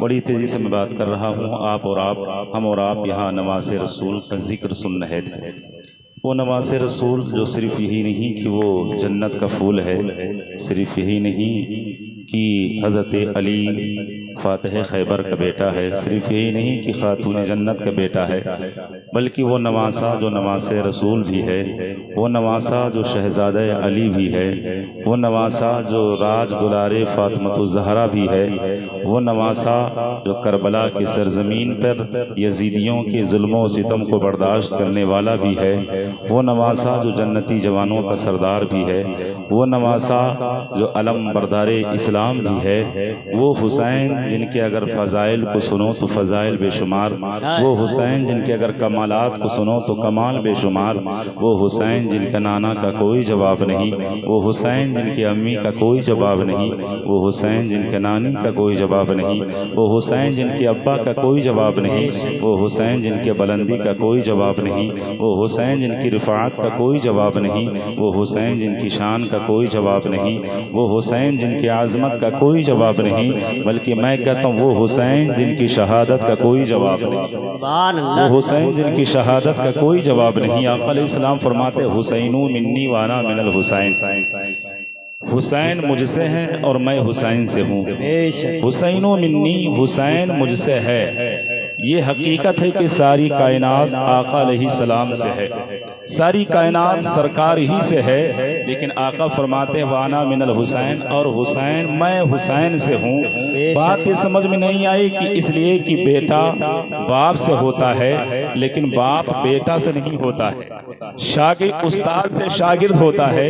बड़ी तेज़ी से मैं बात कर रहा हूँ। आप और आप, हम और आप यहाँ नमाज़ रसूल का ज़िक्र सुन रहे थे। वो नमाज़ रसूल जो सिर्फ़ यही नहीं कि वो जन्नत का फूल है, सिर्फ़ यही नहीं कि हज़रत अली फ़ातिह खैबर का बेटा है, सिर्फ़ यही नहीं कि ख़ातून जन्नत का बेटा है, बल्कि वो नवासा जो नवासे रसूल भी है, वो नवासा जो शहज़ादा अली भी है, वो नवासा जो राज दुलारे फ़ातिमतुज़ ज़हरा भी है, वो नवासा जो करबला की सरज़मीन पर यज़ीदियों के ज़ुल्म व सितम को बर्दाश्त करने वाला भी है, वो नवासा जो जन्नती जवानों का सरदार भी है, वो नवासा जो अलम बरदार इस्लाम भी है, वो हुसैन जिनके अगर फ़ज़ाइल को सुनो तो फ़ज़ाइल बेशुमार, वो हुसैन जिनके अगर कमालात को सुनो तो कमाल बेशुमार, वो हुसैन जिनका नाना का कोई जवाब नहीं, वो हुसैन जिनके अम्मी का कोई जवाब नहीं, वो हुसैन जिनके नानी का कोई जवाब नहीं, वो हुसैन जिनके अब्बा का कोई जवाब नहीं, वो हुसैन जिनके बुलंदी का कोई जवाब नहीं, वो हुसैन जिनकी रिफ़ाअत का कोई जवाब नहीं, वो हुसैन जिनकी शान का कोई जवाब नहीं, वो हुसैन जिनकी आज़मत का कोई जवाब नहीं, बल्कि मैं कहता हूँ वो हुसैन जिनकी शहादत का कोई जवाब नहीं, वो हुसैन जिनकी शहादत का कोई जवाब नहीं। आक़ा अलैहिस्सलाम फरमाते हुसैनु मिन्नी वाना मिनल हुसैन, हुसैन मुझसे है और मैं हुसैन से हूँ। हुसैनो मिन्नी, हुसैन मुझसे है, ये हकीकत है कि सारी कायनात आका अलैहिस्सलाम से है, सारी कायनात सरकार ही से है, लेकिन आका फरमाते वाना मिनल हुसैन, और हुसैन मैं हुसैन से हूँ। बात ये समझ में नहीं आई कि इसलिए कि बेटा बाप से होता है, लेकिन बाप बेटा से नहीं होता है। शागिर्द उस्ताद से शागिर्द होता है,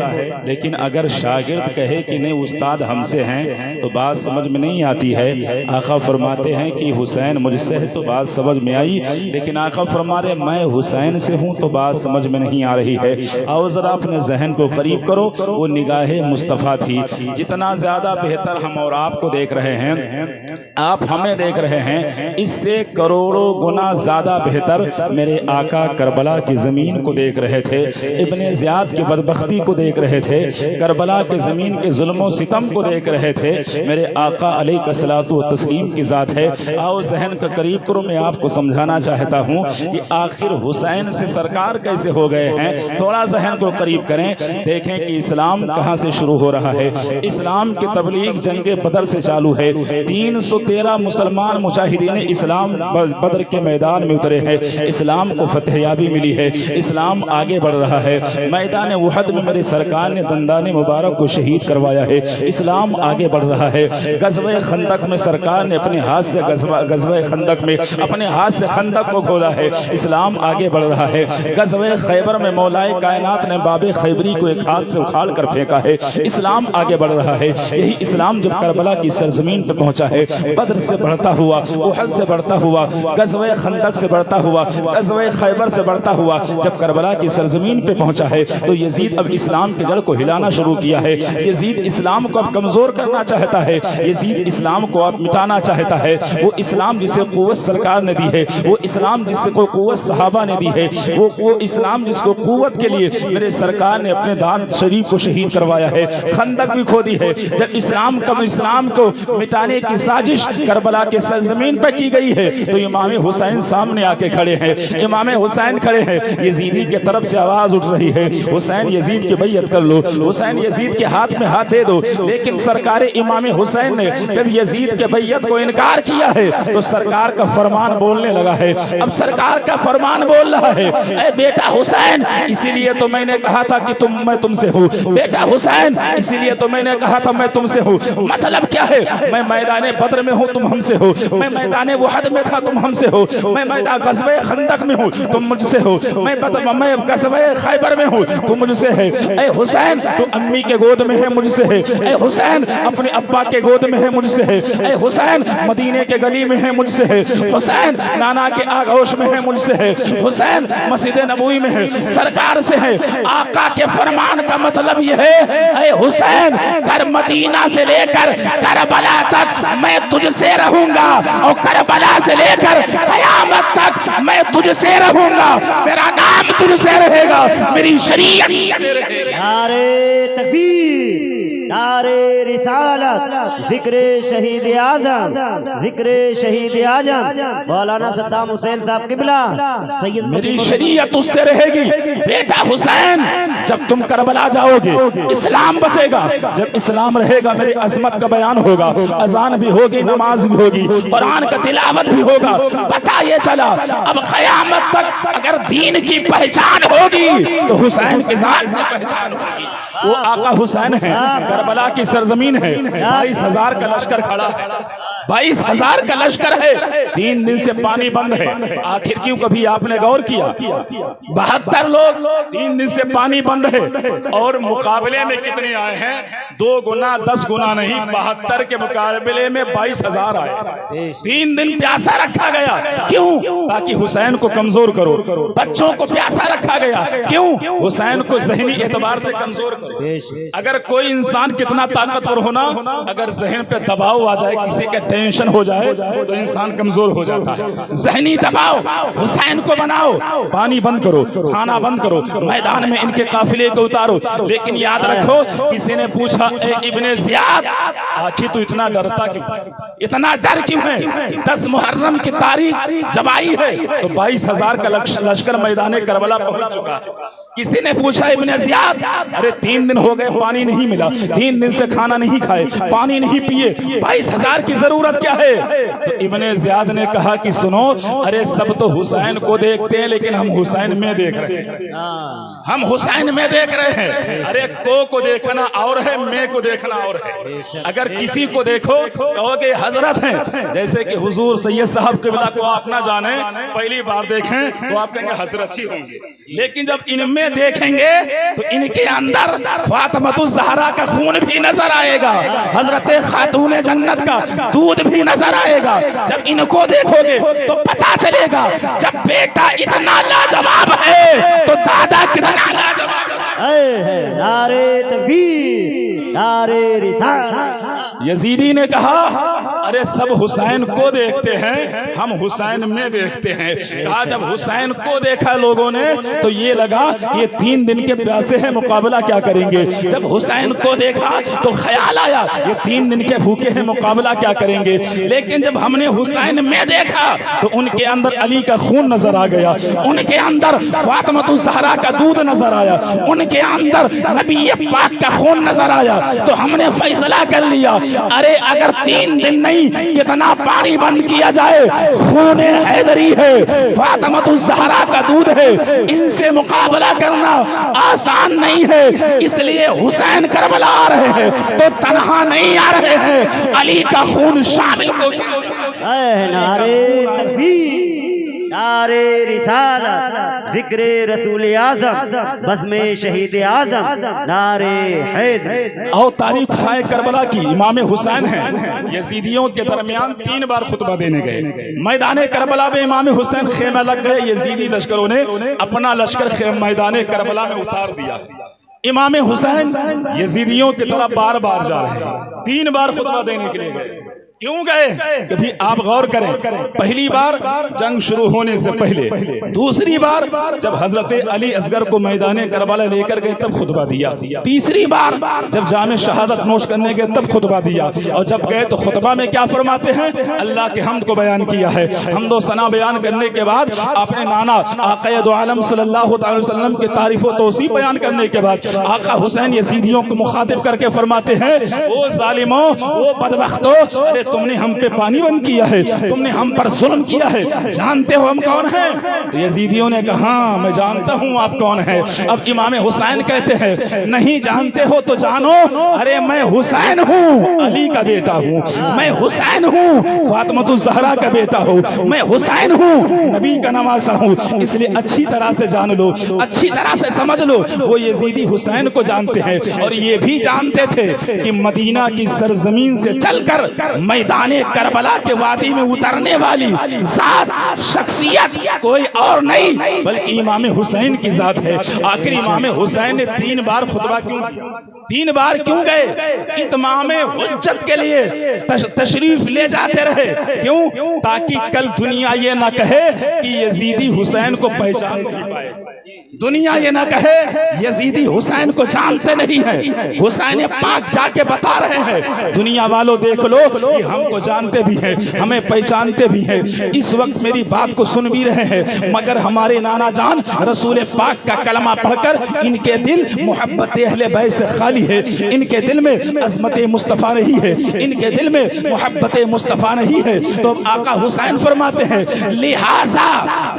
लेकिन अगर शागिर्द कहे कि नहीं उस्ताद हमसे हैं तो बात समझ में नहीं आती है। आका फरमाते हैं कि हुसैन मुझसे है तो बात समझ में आई, लेकिन आका फरमा रहे मैं हुसैन से हूँ तो बात समझ में नहीं आ रही है। आओ ज़रा अपने जहन को करीब करो, वो निगाह मुस्तफ़ा थी। जितना ज़्यादा बेहतर हम और आपको देख रहे हैं, आप हमें देख रहे हैं, इससे करोड़ों गुना ज़्यादा बेहतर मेरे आका करबला की ज़मीन को देख रहे थे, इब्ने ज़ियाद की बदबख्ती को देख रहे थे, करबला के ज़मीन के जुल्म सितम को देख रहे थे। मेरे आका अलैहिस्सलातु व तस्लीम की ज़ात है। आओ जहन का करीब करो, मैं आपको समझाना चाहता हूँ कि आखिर हुसैन से सरकार कैसे हो गए हैं। थोड़ा जहन को करीब करें, देखें कि इस्लाम कहाँ से शुरू हो रहा है। इस्लाम की तबलीग जंगे बदर से चालू है। 313 मुसलमान मुजाहिदीन इस्लाम बदर के मैदान में उतरे हैं, इस्लाम को फतहयाबी मिली है, इस्लाम आगे बढ़ रहा है। मैदान उहद में मेरे सरकार ने दंदाने मुबारक को शहीद करवाया है, इस्लाम आगे बढ़ रहा है। गज़वे खंदक में सरकार ने अपने हाथ से गज़वे खंदक में अपने हाथ से खंदक को खोदा है, इस्लाम आगे बढ़ रहा है। गज़वे खैबर में मौलाए कायनात ने बाबे खैबरी को एक हाथ से उखाड़ कर फेंका है, इस्लाम आगे बढ़ रहा है। यही इस्लाम जब करबला की सरजमीन पर पहुंचा है, बद्र से बढ़ता हुआ, उहद से बढ़ता हुआ, गज़वे खंदक से बढ़ता हुआ, गज़वे खैबर से बढ़ता हुआ, जब करबला की सरजमीन पे पहुंचा है तो यजीद अब इस्लाम के जड़ को हिलाना शुरू किया है। यजीद इस्लाम को अब कमज़ोर करना चाहता है, यजीद इस्लाम को अब मिटाना चाहता है। वो इस्लाम जिसे क़ुव्वत सरकार ने दी है, वो इस्लाम जिसको क़ुव्वत सहाबा ने दी है, वो इस्लाम जिसको क़ुव्वत के लिए मेरे सरकार ने अपने दांत शरीफ को शहीद करवाया है, खंदक भी खोदी है। जब इस्लाम को मिटाने की साजिश करबला के सरजमीन पर की गई है तो इमाम हुसैन सामने आके खड़े हैं, इमाम हुसैन खड़े हैं। यजीदी की तरफ से आवाज़ उठ रही है, हुसैन यजीद की बैयत कर लो, हुसैन यजीद के हाथ में हाथ दे दो। लेकिन सरकार इमाम हुसैन ने जब यजीद के बैयत को इनकार किया है तो सरकार का फरमान बोलने लगा है। अब सरकार का फरमान बोल रहा है, ए बेटा हुसैन, इसीलिए तो मैंने कहा था कि मैं तुमसे हूँ, बेटा हुसैन, इसीलिए तो मैंने कहा था मैं तुमसे हूँ। मतलब क्या है? मैं मैदान बद्र में हूँ, तुम हमसे हो, मैं मैदान वहद में था, तुम हमसे हो, मैं मैदान गज़वे खंदक में हूँ, तुम मुझसे हो, मैं गज़वे खैबर में हूँ, तुम मुझसे है। ए हुसैन, तू अम्मी के गोद में है, मुझसे है। ए हुसैन, अपने अब्बा के गोद में है, मुझसे है। ए हुसैन, मदीने के गली में है, मुझसे है। हुसैन, नाना के आगोश में है, मुझसे है। हुसैन, मस्जिद नबवी में है, सरकार से है। आका के फरमान का मतलब यह है, ए हुसैन, कर मदीना से लेकर करबला तक मैं तुझसे रहूंगा, और करबला से लेकर क़यामत तक मैं तुझसे रहूंगा। मेरा नाम तुझसे रहेगा, मेरी शरीयत से रहेगा। नारे तकबीर। नारे रिसालत, जिक्र शहीद आजम, जिक्र शहीद आजम मौलाना सद्दाम हुसैन साहब किबला सैयद। मेरी शरीयत उससे रहेगी बेटा हुसैन, जब तुम करबला जाओगे इस्लाम बचेगा, जब इस्लाम रहेगा मेरी अजमत का बयान होगा, अजान भी होगी, नमाज भी होगी, कुरान का तिलावत भी होगा। पता ये चला अब क़यामत तक अगर दीन की पहचान होगी तो हुसैन के साथ पहचान होगी। वो आका हुसैन है, करबला की सरजमीन है, 22,000 का लश्कर खड़ा है, 22,000 का लश्कर है, 3 दिन से पानी बंद है। आखिर क्यों कभी आपने गौर किया? 72 लोग, 3 दिन से पानी बंद है, और मुकाबले में कितने आए हैं? 2 गुना 10 गुना नहीं, 72 के मुकाबले में 22,000 आए। 3 दिन प्यासा रखा गया, क्यों? ताकि हुसैन को कमजोर करो। बच्चों को प्यासा रखा गया, क्यों? हुसैन को ज़हनी एतबार से कमजोर करो। अगर कोई इंसान कितना ताकतवर होना, अगर जहन पे दबाव आ जाए, किसी का टेंशन हो जाए तो इंसान कमजोर हो जाता है। जहनी दबाव हुसैन को बनाओ, पानी बंद करो, खाना बंद करो, मैदान में इनके काफिले को उतारो। लेकिन याद रखो, किसी ने पूछा ए इब्ने ज़ियाद, आखिर तू इतना डरता क्यों? इतना डर क्यों है? 10 मुहर्रम की तारीख जब आई है तो 22,000 का लश्कर मैदान करबला पहुंच चुका है। किसी ने पूछा इब्ने ज़ियाद, अरे 3 दिन हो गए पानी नहीं मिला, 3 दिन से खाना नहीं खाए, पानी नहीं पिए, 22,000 की जरूरत क्या है? तो इब्ने ज़ियाद ने कहा कि सुनो, अरे सब तो हुसैन को देखते हैं, लेकिन हम हुसैन में देख रहे हैं, हम हुसैन में देख रहे हैं। अरे को देखना और है, मैं को देखना और है। अगर किसी को देखो कहोगे हजरत हैं, जैसे कि हुजूर सैयद साहब किबला को आप ना जाने, पहली बार देखें तो आप कहेंगे हजरत ही होंगे, लेकिन जब इनमें देखेंगे तो इनके अंदर फातिमतुज़ ज़हरा का खून भी नजर आएगा, हजरत खातून जन्नत का दूध भी नजर आएगा। जब इनको देखोगे तो पता चलेगा, जब बेटा इतना लाजवाब है तो दादा कितना लाजवाब है। नारे तकबीर, नारे रिसालत। यजीदी ने कहा, अरे सब हुसैन को देखते हैं, हम हुसैन में देखते हैं। कहा जब हुसैन को देखा लोगों ने तो ये लगा ये 3 दिन के प्यासे हैं, मुकाबला क्या करेंगे। जब हुसैन को देखा तो ख्याल आया ये 3 दिन के भूखे हैं, मुकाबला क्या करेंगे। लेकिन जब हमने हुसैन में देखा तो उनके अंदर अली का खून नजर आ गया, उनके अंदर फातिमतुज़ ज़हरा का दूध नजर आया, उनके अंदर नबी पाक का खून नजर आया। तो हमने फैसला कर लिया, अरे अगर 3 दिन नहीं कितना पानी बंद किया जाए, खून हैदरी है, फातिमतुज़ ज़हरा का दूध है, इनसे मुकाबला करना आसान नहीं है। इसलिए हुसैन करबला आ रहे हैं तो तन्हा नहीं आ रहे हैं, अली का खून शामिल हो। नारे तकबीर, नारे रिसालत, जिक्र रसूल आज़म, बज़्म शहीद आज़म, नारे हैदर। और तारीख खाए करबला की इमाम हुसैन है, यजीदियों के दरमियान 3 बार खुतबा देने गए। मैदान करबला में इमाम हुसैन खेमा लग गए, यजीदी लश्करों ने अपना लश्कर मैदान करबला में उतार दिया। इमाम हुसैन यजीदियों की तरफ बार बार जा रहे हैं, 3 बार खुतबा देने के लिए गए। क्यों गए? कभी आप गौर करें, पहली बार जंग शुरू होने से पहले, दूसरी बार जब हजरत अली असगर को मैदान करबला लेकर गए तब खुतबा दिया, तीसरी बार जब जामे शहादत नोश करने गए तब खुतबा दिया। और जब गए तो खुतबा में क्या फरमाते हैं? अल्लाह के हम्द को बयान किया है। हम्दो सना बयान करने के बाद अपने नाना आक़ा दो आलम सल्लल्लाहु अलैहि वसल्लम की तारीफ व तौसीफ बयान करने के बाद आका हुसैन यजीदियों को मुखातिब करके फरमाते हैं, ओ जालिमों, ओ बदबख्तों, अरे तुमने हम पे पानी बंद किया है, तुमने हम पर जुल्म किया है, जानते हो हम कौन हैं? तो यजीदियों ने कहा, मैं जानता हूं आप कौन है। अब इमाम हुसैन कहते हैं, नहीं जानते हो तो जानो, अरे मैं हुसैन हूं, अली का बेटा हूं, मैं हुसैन हूं, फातिमतुज़ ज़हरा का बेटा हूं, मैं हुसैन हूं, नबी का नवासा हूं। इसलिए अच्छी तरह से जान लो, अच्छी तरह से समझ लो, वो यजीदी हुसैन को जानते हैं और ये भी जानते थे कि मदीना की सरजमीन से चलकर मैदाने करबला के वादी में उतरने वाली जात शख्सियत कोई और नहीं बल्कि इमाम हुसैन की जात है। आखिर इमाम हुसैन ने 3 बार खुतबा क्यों, 3 बार क्यों गए? इत्माम हुज्जत के लिए तशरीफ ले जाते रहे। क्यों? ताकि कल दुनिया ये ना कहे कि यजीदी हुसैन को पहचान नहीं पाए, दुनिया ये ना कहे यजीदी हुसैन को जानते नहीं है। हुसैन पाक जाके बता रहे हैं, दुनिया वालों देख लो कि हमको जानते भी हैं, हमें पहचानते भी हैं, इस वक्त मेरी बात को सुन भी रहे हैं, मगर हमारे नाना जान रसूल पाक का कलमा पढ़कर इनके दिल मोहब्बत अहले बैत से खाली है, इनके दिल में अजमत मुस्तफ़ा नहीं है, इनके दिल में मोहब्बत मुस्तफ़ा नहीं है। तो आका हुसैन फरमाते हैं, लिहाजा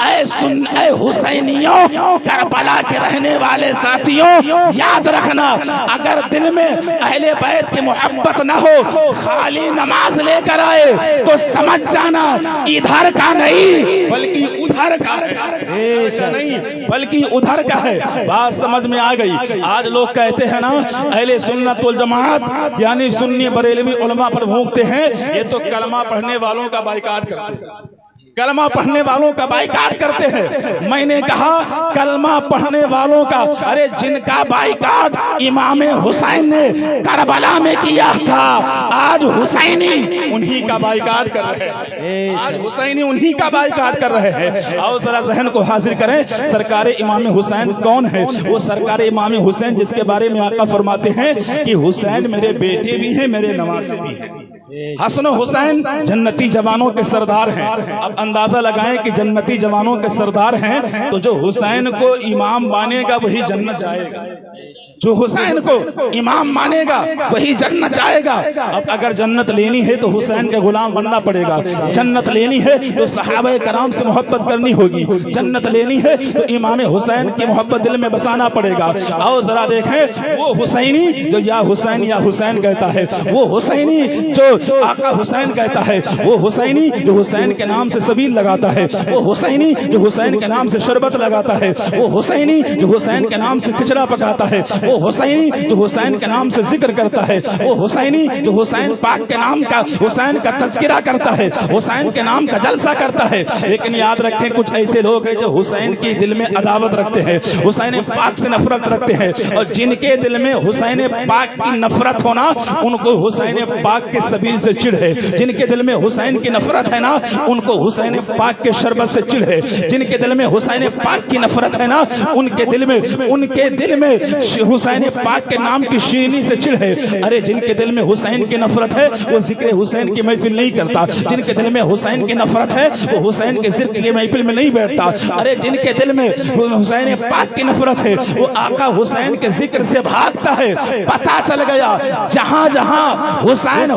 ऐ हुसैनियों, करबला के रहने वाले साथियों, याद रखना, अगर दिल में अहले बैत की मोहब्बत न हो, खाली नमाज लेकर आए तो समझ जाना इधर का नहीं बल्कि उधर का है, नहीं बल्कि उधर का है। बात समझ में आ गई? आज लोग कहते हैं ना अहले सुन्नत वल जमात यानी सुन्नी बरेलवी उलमा पर भूखते हैं, ये तो कलमा पढ़ने वालों का बाइकाट करते हैं, कलमा पढ़ने वालों का बाइकाट करते हैं। मैंने कहा कलमा पढ़ने वालों का, अरे जिनका बाइकाट इमाम हुसैन ने करबला में किया था, आज हुसैनी उन्हीं का बाइकाट कर रहे हैं, आज हुसैनी उन्हीं का बाइकाट कर रहे हैं। आओ जरा जहन को हाजिर करें, सरकार इमाम हुसैन कौन है? वो सरकार इमाम हुसैन जिसके बारे में आका फरमाते हैं कि हुसैन मेरे बेटे भी हैं, मेरे नवासे भी हैं। हसन हुसैन जन्नती जवानों के सरदार हैं। अब अंदाजा लगाएं कि जन्नती जवानों के सरदार हैं तो जो हुसैन को इमाम मानेगा वही जन्नत जाएगा, जो हुसैन को इमाम मानेगा वही जन्नत जाएगा। अब अगर जन्नत लेनी है तो हुसैन के गुलाम बनना पड़ेगा, जन्नत लेनी है तो सहाबा कराम से मोहब्बत करनी होगी, जन्नत लेनी है तो इमाम हुसैन की मोहब्बत दिल में बसाना पड़ेगा। आओ जरा देखें, वो हुसैनी जो या हुसैन कहता है, वो हुसैनी जो आका हुसैन कहता है, वो हुसैनी जो हुसैन के नाम से सबील लगाता है, वो हुसैनी जो हुसैन के नाम से शरबत लगाता है, वो हुसैनी जो हुसैन के नाम से खिचड़ा पकाता है, वो हुसैनी जो हुसैन के नाम से जिक्र करता है, वो हुसैनी जो हुसैन पाक के नाम का हुसैन का तज़किरा करता है, हुसैन के नाम का जलसा करता है। लेकिन याद रखें, कुछ ऐसे लोग हैं जो हुसैन की दिल में अदावत रखते हैं, हुसैन पाक से नफरत रखते हैं, और जिनके दिल में हुसैन पाक की नफरत होना, उनको हुसैन पाक के सबील से चिढ़ है। जिनके दिल में हुसैन की नफरत है ना, उनको हुसैन पाक के शरबत से चिढ़ है। जिनके दिल में हुसैन पाक की नफरत है ना, उनके दिल में हुसैन पाक के नाम की शीरनी से चिढ़ है। अरे जिनके दिल में हुसैन की नफरत है वो जिक्र हुसैन की महफिल नहीं करता, जिनके दिल में हुसैन की नफरत है वो हुसैन के जिक्र की महफिल में नहीं बैठता। अरे जिनके दिल में हुसैन पाक की नफरत है वो आका हुसैन के जिक्र से भागता है। पता चल गया, जहां जहां हुसैन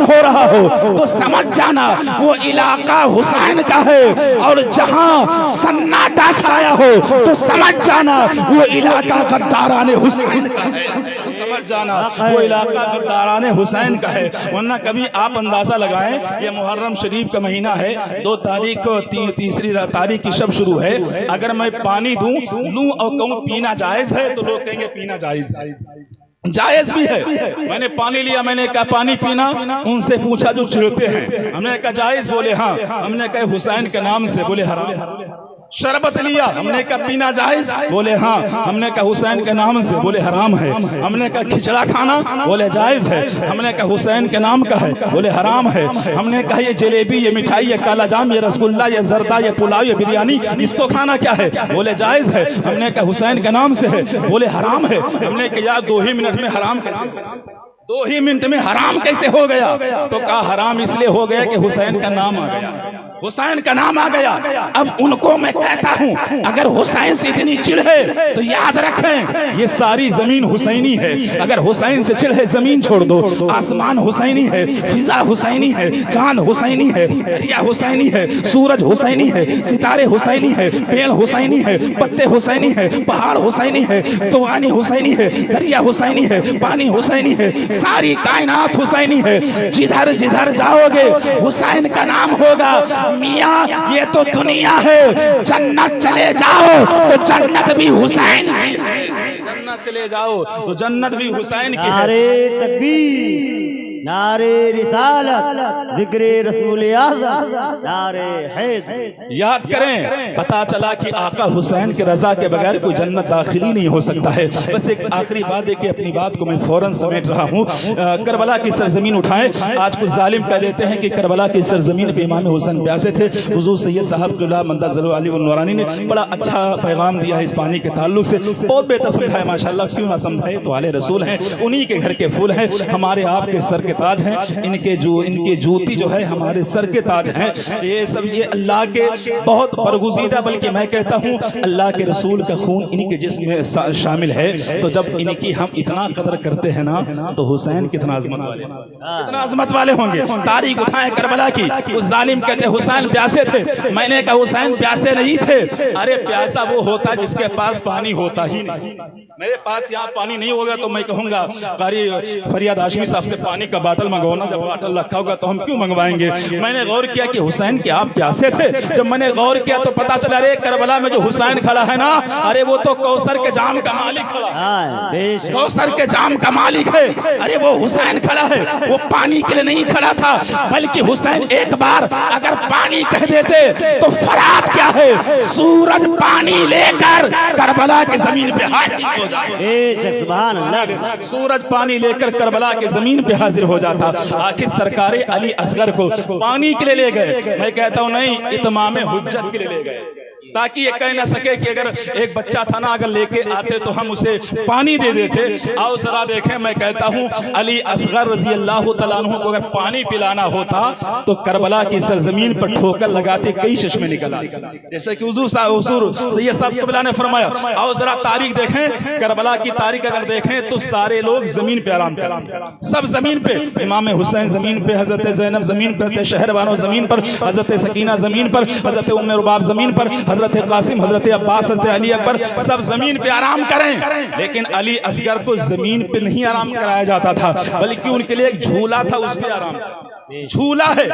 हो रहा हो तो समझ जाना वो इलाका हुसैन का है, और जहां सन्नाटा छाया हो तो समझ जाना वो इलाका गद्दाराने हुसैन का है, तो समझ जाना वो इलाका गद्दाराने हुसैन का है। वरना कभी आप अंदाजा लगाएं, ये मुहर्रम शरीफ का महीना है, 2 तारीख को तीसरी तारीख की शब शुरू है। अगर मैं पानी लूं और कहूं पीना जायज है तो लोग कहेंगे पीना जायज भी है। मैंने पानी लिया, मैंने कहा पानी पीना, उनसे पूछा जो चिढ़ते हैं, हमने कहा जायज, बोले हाँ। हमने कहा हुसैन के नाम से, बोले हराम। शरबत लिया, हमने कहा पीना जायज, बोले हाँ। हमने कहा हुसैन के नाम से, बोले हराम है। हमने कहा खिचड़ा खाना, बोले जायज है। हमने कहा हुसैन के नाम का है, बोले हराम है। हमने कहा ये जलेबी, ये मिठाई, ये काला जाम, ये रसगुल्ला, ये जर्दा, ये पुलाव, ये बिरयानी, इसको खाना क्या है, बोले जायज है। हमने कहा हुसैन के नाम से है, बोले हराम है। हमने कहा यार 2 ही मिनट में हराम कैसे, 2 ही मिनट में हराम कैसे हो गया? तो कहा हराम इसलिए हो गया कि हुसैन का नाम आ गया, हुसैन का नाम आ गया। अब उनको मैं कहता हूं, अगर हुसैन से इतनी चिढ़ है तो याद रखें ये सारी जमीन हुसैनी है। अगर हुसैन से चिढ़ है, जमीन छोड़ दो, आसमान हुसैनी है, फिजा हुसैनी है, चांद हुसैनी है, दरिया हुसैनी है, सूरज हुसैनी है, सितारे हुसैनी है, पेड़ हुसैनी है, पत्ते हुसैनी है, पहाड़ हुसैनी है, तूफानी हुसैनी है, दरिया हुसैनी है, पानी हुसैनी है, सारी कायनात हुसैनी है। जिधर जिधर जाओगे हुसैन का नाम होगा। मियाँ ये तो दुनिया है, जन्नत चले जाओ तो जन्नत भी हुसैन की है, जन्नत चले जाओ तो जन्नत भी हुसैन की है। नारे तकबीर, नारे रिसालत जिक्र रसूल आज़म नारे हैदर। याद करें, पता चला कि आका हुसैन के रजा के बगैर कोई जन्नत दाखिली नहीं हो सकता है। बस एक आखिरी बात है कि अपनी बात को मैं फौरन समेट रहा हूँ। करबला की सरजमीन उठाएं। आज कुछ जालिम कह देते हैं कि करबला की सरजमीन पे इमाम हुसैन प्यासे थे। हुजूर सैयद साहब क़िबला मंदज़ल अली नूरानी ने बड़ा अच्छा पैगाम दिया है इस पानी के ताल्लुक से। बहुत बेहतर समझाए माशाल्लाह, क्यों ना समझाए, तो आले रसूल हैं, उन्हीं के घर के फूल हैं, हमारे आपके सर के ताज हैं। इनके जूती जो है हमारे सर के ताज हैं। ये सब ये अल्लाह के बहुत बरगुज़ीदा, बल्कि मैं कहता हूँ अल्लाह के रसूल का खून इन्हीं के जिस्म में शामिल है। तो जब इनकी हम इतना कदर करते हैं ना, तो हुसैन कितना अज़मत वाले होंगे। तारीख उठाएं करबला की। उस जालिम कहते हुसैन प्यासे थे। मैंने कहा हुसैन प्यासे नहीं थे। अरे प्यासा वो होता जिसके पास पानी होता ही नहीं। मेरे पास यहाँ पानी नहीं होगा तो मैं कहूँगा कारी फरियाद हाशमी साहब से पानी का बाटल मंगवाना। जब बाटल रखा होगा तो हम क्यों मंगवाएंगे। मैंने गौर किया कि हुसैन के आप प्यासे थे। जब मैंने गौर किया तो पता चला अरे करबला में जो हुसैन खड़ा है ना, अरे वो तो कौसर के जाम का मालिक खड़ा है। कौसर के जाम का मालिक है। अरे वो हुसैन खड़ा है, वो पानी के लिए नहीं खड़ा था, बल्कि हुसैन एक बार अगर पानी कह देते तो फरात क्या है, सूरज पानी लेकर करबला की जमीन पे हाजिर हो जाता। सुभान अल्लाह। सूरज पानी लेकर करबला की जमीन पे हाजिर हो जाता। आखिर सरकारे अली असगर को पानी के लिए ले गए। मैं कहता हूँ नहीं, इत्माम हुज्जत के लिए ले गए, ताकि ये कह ना सके कि अगर एक बच्चा था ना, अगर लेके आते तो हम उसे पानी दे देते। आओ जरा देखें, मैं कहता हूँ अली असगर रजी अल्लाह तआला अन्हु को अगर पानी पिलाना होता तो करबला की सरजमीन पर ठोकर लगाते कई चश्मे निकल आते, जैसे कि हुजूर सैयद साहब क़िबला ने फरमाया। आओ जरा तारीख देखें, करबला की तारीख अगर देखें तो सारे लोग जमीन पे आराम करें, सब जमीन पे। इमाम हुसैन जमीन पे, हजरत ज़ैनब जमीन पर, शहर बानो जमीन पर, हजरत सकीना जमीन पर, हजरत उम्मे रुबाब जमीन पर, हजरत कासिम, हजरत अब्बास, हजरत अली अकबर सब जमीन पे आराम करें। लेकिन अली असगर को जमीन पे नहीं आराम कराया जाता था, बल्कि उनके लिए एक झूला था, उस पे आराम, झूला है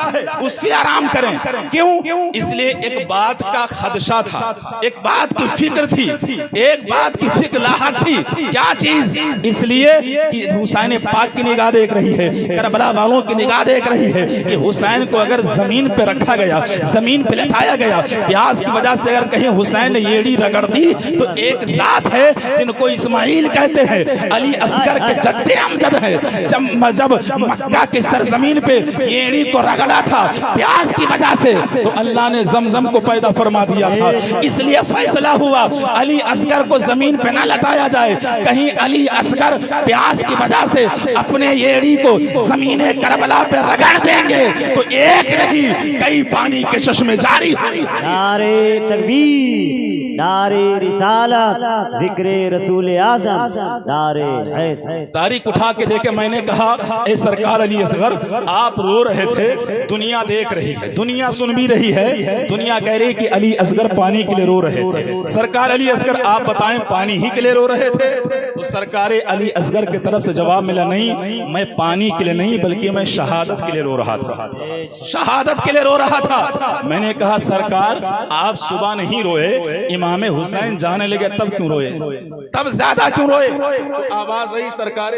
उस पे आराम करें। क्यों? इसलिए एक बात का खदशा था, एक बात की फिक्र थी, एक बात की फिक्र लाहक थी। क्या चीज? इसलिए कि हुसैन पाक की निगाह देख रही है, करबला वालों की निगाह देख रही है कि हुसैन को अगर जमीन पे रखा गया, जमीन पे लेटाया गया, प्यास की वजह से अगर कहीं हुसैन ने एड़ी रगड़ दी तो एक जात है जिनको इस्माइल कहते हैं, अली असगर के जद्दे अमजद है। जब मक्का की सरजमीन पे एड़ी को रगड़ा था प्यास की वजह से, तो अल्लाह ने जमजम को पैदा फरमा दिया था। इसलिए फैसला हुआ अली असगर को जमीन पे ना लटाया जाए, कहीं अली असगर प्यास की वजह से अपने एड़ी को जमीने करबला पे रगड़ देंगे तो एक नहीं कई पानी के चश्मे जारी होंगे। नारे तकबीर, नारे रिसालत, जिक्र रसूल आज़म, नारे हैदर। तारीख उठा के देखे, मैंने कहा ए सरकार अली असगर आप रो रहे थे, दुनिया देख रही है, दुनिया सुन भी रही है, दुनिया कह रही कि अली असगर पानी के लिए रो रहे थे। सरकार अली असगर आप बताएं पानी ही के लिए रो रहे थे? तो सरकार अली असगर की तरफ से जवाब मिला, नहीं मैं पानी के लिए नहीं बल्कि मैं शहादत के लिए रो रहा था, शहादत के लिए रो रहा था। मैंने कहा सरकार आप सुबह नहीं रोए, इमाम हुसैन जाने लगे तब क्यों रोए, तब ज्यादा क्यों रोए? तो आवाज आई सरकार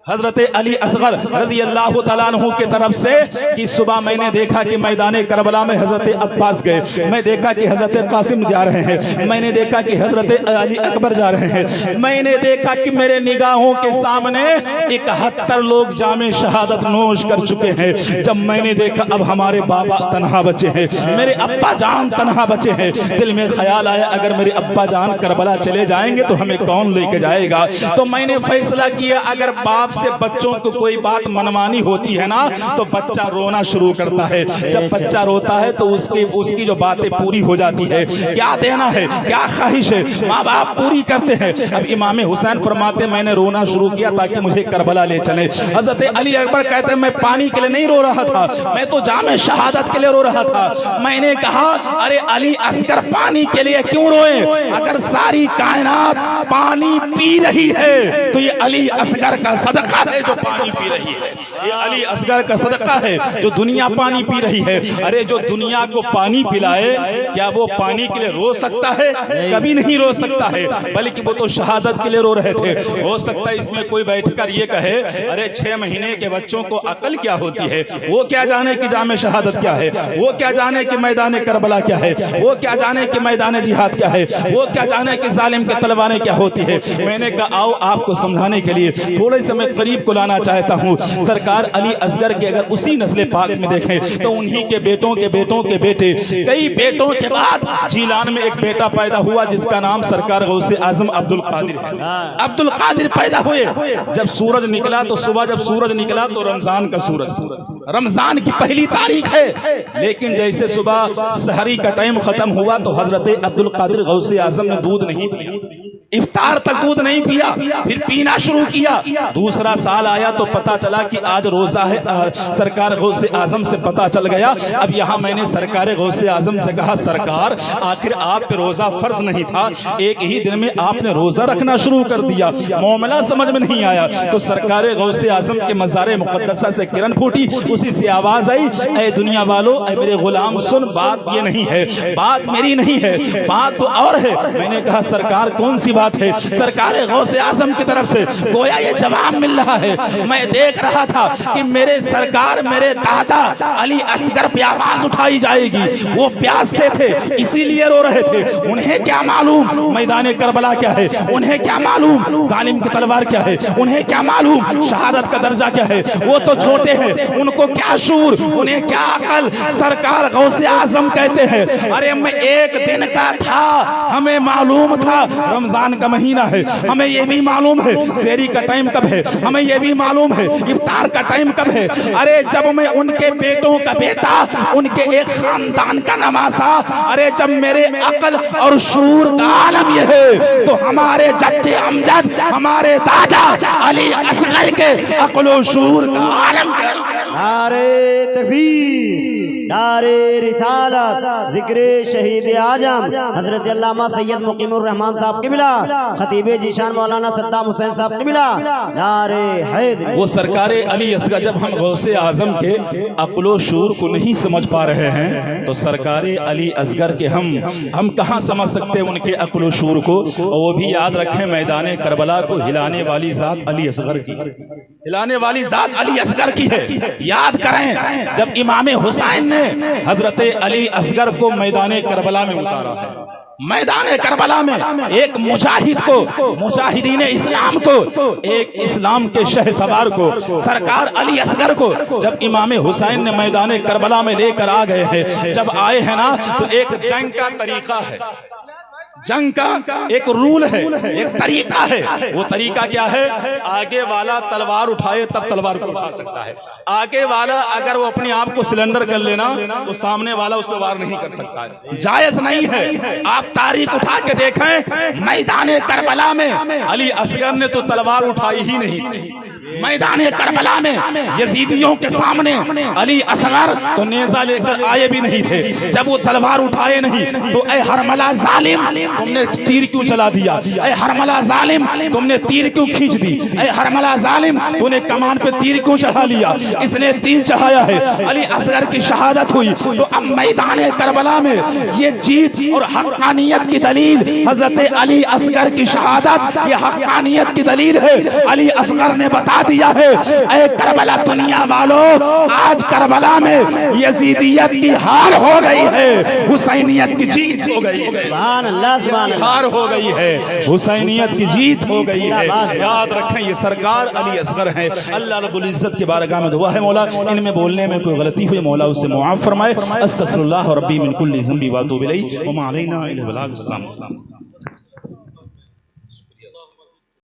हजरत अली असगर रजी अल्लाह तआला अन्हु के तरफ से कि सुबह मैंने देखा कि मैदान करबला में हजरत अब्बास गए, मैं देखा कि हजरत कासिम जा रहे हैं, मैंने देखा कि हजरत अली अकबर जा रहे हैं, मैंने देखा कि मेरे निगाहों के सामने 71 लोग जामे शहादत नोश कर चुके हैं। जब मैंने देखा अब हमारे बाबा तनहा बचे हैं, मेरे अब्बा जान तनहा बचे हैं, दिल में ख्याल आया अगर मेरे अब्बा जान करबला चले जाएंगे तो हमें कौन लेके जाएगा। तो मैंने फैसला किया अगर बाप से बच्चों को कोई बात मनमानी होती है ना तो बच्चा रोना शुरू करता है, जब बच्चा रोता है तो उसकी जो बातें पूरी हो जाती है, क्या देना है क्या ख्वाहिश है माँ बाप पूरी करते हैं। अब इमाम हुसैन फरमाते मैंने रोना शुरू किया ताकि मुझे करबला ले चले। हजरत अली अकबर कहते मैं पानी के लिए नहीं रो रहा था, मैं तो जामे शहादत के लिए रो रहा था। मैंने कहा अरे अली असगर पानी के लिए क्यों रोए, अगर सारी कायनात पानी पी रही है तो ये अली असगर का सदका सदका है जो पानी पी रही है, ये अली असगर का सदका है जो दुनिया पानी पी रही है। अरे जो दुनिया को पानी पिलाए, क्या वो पानी के लिए रो सकता है? कभी नहीं रो सकता है, बल्कि वो तो शहादत के लिए रो रहे थे। हो सकता है इसमें कोई बैठकर ये कहे अरे 6 महीने के बच्चों को अकल क्या होती है, वो क्या जाने कि जामे शहादत क्या है, वो क्या जाने कि मैदान करबला क्या है, वो क्या जाने कि मैदान जिहाद क्या है, वो क्या जाने कि जालिम के तलवारें क्या होती है। मैंने कहा आओ आपको समझाने के लिए थोड़े से मैं करीब को लाना चाहता हूँ। सरकार अली असगर के अगर उसी नस्ल पाक में देखें तो उन्हीं के बेटों के बेटों के बेटे, कई बेटों के बाद जीलान में एक बेटा पैदा हुआ जिसका नाम सरकार गौसे आजम अब्दुल कादिर है। अब्दुल कादिर पैदा हुए, जब सूरज निकला तो सुबह जब सूरज निकला तो रमजान का सूरज, रमजान की पहली तारीख है, लेकिन जैसे सुबह सहरी का टाइम खत्म हुआ तो हजरत अब्दुल कादिर गौसे आजम ने दूध नहीं पिया, इफ्तार तक दूध नहीं पिया, फिर पीना शुरू किया। दूसरा साल आया तो पता चला कि आज रोजा है। सरकार गौसे आजम से पता चल गया। अब यहाँ मैंने सरकार गौसे आजम से कहा सरकार आखिर आप पे रोजा फर्ज नहीं था, एक ही दिन में आपने रोजा रखना शुरू कर दिया, मामला समझ में नहीं आया। तो सरकार गौसे आजम के मज़ार मुक़द्दसा से किरण फूटी, उसी से आवाज आई ऐ दुनिया वालों, ऐ मेरे गुलाम सुन, बात ये नहीं है, बात मेरी नहीं है, बात तो और है। मैंने कहा सरकार कौन सी बात है? सरकार गौसे आजम की तरफ से गोया ये जवाब मिल रहा है। मैं देख रहा था कि मेरे सरकार मेरे दादा अली असगर पे आवाज उठाई जाएगी, वो प्यासे थे इसीलिए रो रहे थे। उन्हें क्या मालूम मैदान करबला क्या है, उन्हें क्या मालूम जालिम की तलवार क्या है, उन्हें क्या मालूम शहादत का दर्जा क्या है। वो तो छोटे हैं, उनको क्या शूर, उन्हें क्या अकल। सरकार गौसे आजम कहते हैं अरे मैं एक दिन का था, हमें मालूम था रमजान का महीना है, हमें ये भी मालूम है सेरी का टाइम कब है, हमें ये भी मालूम है इफ्तार का टाइम कब है। अरे जब मैं उनके बेटों का बेटा, उनके एक खानदान का नवासा, अरे जब मेरे अकल और शूर का आलम ये है तो हमारे जद्दे अमजद हमारे दादा अली असगर के अकल और शूर का आलम क्या। नारे तकबीर, नारे रिसालत, जिक्र शहीद आजम हजरत अल्लामा सैयद मुकीमुर रहमान साहब की बिला, खतीबे जीशान मौलाना सद्दाम हुसैन साहब की बिला, नारे हैदरी। वो सरकार अली असगर जब हम गौसे आजम के अक्लो शूर को नहीं समझ पा रहे हैं तो सरकार अली असगर के हम कहाँ समझ सकते हैं उनके अक्लो शूर को। और वो भी याद रखें मैदान करबला को हिलाने वाली जात अली असगर की, हिलाने वाली जात अली असगर की है। याद करें जब इमाम हुसैन ने हजरत अली असगर को मैदान करबला में उतारा है, मैदान करबला में एक मुजाहिद को, मुजाहिदीन इस्लाम को, एक इस्लाम के शहसवार को, सरकार अली असगर को जब इमाम हुसैन ने मैदान करबला में लेकर आ गए हैं, जब आए हैं ना तो एक जंग का तरीका है, जंग का एक रूल है, एक तरीका है। वो तरीका क्या है? आगे वाला तलवार उठाए तब तलवार को उठा सकता है। आगे वाला अगर वो अपने आप को सिलेंडर कर लेना तो सामने वाला उस पर वार नहीं कर सकता है, जायज नहीं है। आप तारीख उठा के देखें, मैदान करबला में अली असगर ने तो तलवार उठाई ही नहीं थी। मैदान करबला में यजीदियों के सामने अली असगर तो नेजा लेकर आए भी नहीं थे। जब वो तलवार उठाए नहीं तो ऐ हरमला जालिम तुमने तीर क्यों चला दिया, ऐ हरमला जालिम तुमने तीर क्यों खींच दी, ऐ हरमला जालिम तूने कमान पे तीर क्यों चढ़ा लिया। इसने तीर चढ़ाया है, अली असगर की शहादत हुई। तो अब मैदान करबला में ये जीत और हक्कानियत की दलील हजरत अली असगर की शहादत, ये हक्कानियत की दलील है। अली असगर ने बता दिया है ऐ करबला दुनिया वालों, आज करबला में यजीदियत की हार हो गई है, हुसैनियत की जीत हो गई है। हार हो गई है, हुसैनियत की जीत हो गई है। याद रखें ये सरकार अली असगर है। अल्लाह रब्बुल इज्जत की बारगाह में दुआ है मौला इनमें बोलने में कोई गलती हुई मौला उससे मुआफ फरमाए। अस्तगफिरुल्लाह रब्बी मिन कुल्ली ज़ंबी व अतूबु इलैहि व मा अलैना इल्ला अल बलाग।